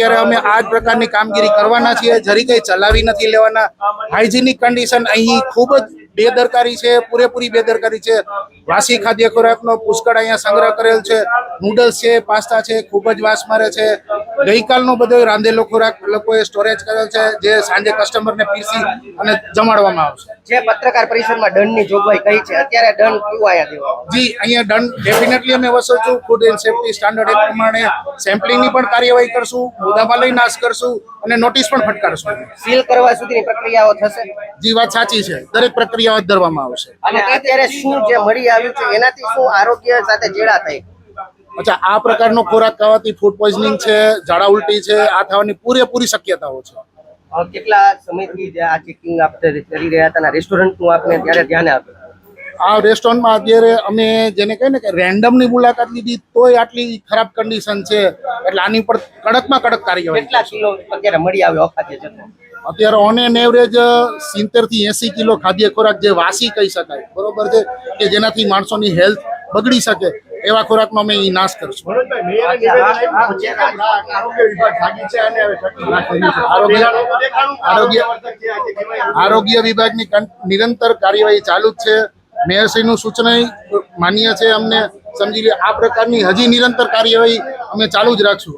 અત્યારે અમે આ જ પ્રકારની કામગીરી કરવાના છીએ, જરી કંઈ ચલાવી નથી લેવાના. હાઇજીનિક કન્ડિશન અહીં ખૂબ જ બેદરકારી છે, પૂરેપૂરી બેદરકારી છે. વાસી ખાદ્ય ખોરાકનો પુષ્કળ અહીંયા સંગ્રહ કરેલ છે. નૂડલ્સ છે, પાસ્તા છે, ખૂબ જ વાસ મારે છે. ગઈકાલનો બધો રાંધેલો ખોરાક લોકોએ સ્ટોરેજ કરેલ છે, જે સાંજે કસ્ટમરને પીરસી અને જમાડવામાં આવશે. જે પત્રકાર પરિષદમાં દંડની જોગવાઈ કહી છે, અત્યારે દંડ કેવું આયા દેવા? જી, અહીંયા દંડ ડેફિનેટલી અમે વસૂલશું. Food and safety standard act પ્રમાણે સેમ્પલિંગની પણ કાર્યવાહી કરશું, મુદ્દામાલય નાશ કરશું અને નોટિસ પણ ફટકારશું. સીલ કરવા સુધીની પ્રક્રિયાઓ થશે? જી, વાત સાચી છે. દરેક પ્રક્રિયા હાથ ધરવામાં આવશે. અને અત્યારે શું જે મળી આવ્યું છે એનાથી શું આરોગ્ય સાથે ચેડા થઈ? અચ્છા, આ પ્રકારનો ખોરાક ખાવાથી ફૂડ પોઈઝનિંગ છે, ઝાડા ઉલટી છે, આ થવાની પૂરેપૂરી શક્યતાઓ છે. કેટલા સમયથી જે આ ચેકિંગ આપણે કરી રહ્યા હતા રેસ્ટોરન્ટનું આપને ત્યારે ધ્યાને આપ્યું? આ રેસ્ટોરન્ટમાં અત્યારે અમે જેને કહે ને કે રેન્ડમની મુલાકાત લીધી તોય આટલી ખરાબ કન્ડિશન છે, એટલે આની પર કડકમાં કડક કાર્યવાહી. કેટલા કિલો અત્યારે મળી આવ્યો અખાદ્ય જથ્થો? અત્યારે ઓન એન એવરેજ 70 થી 80 કિલો ખાદ્ય ખોરાક જે વાસી કહી શકાય, બરોબર છે, કે જેનાથી માણસોની હેલ્થ બગડી શકે એવા ખોરાકનો અમે અહીં નાશ કરશું. આરોગ્ય વિભાગની નિરંતર કાર્યવાહી ચાલુ જ છે. મેયરશ્રીનું સૂચના માન્ય છે, અમને સમજી લે. આ પ્રકારની હજી નિરંતર કાર્યવાહી અમે ચાલુ જ રાખશું.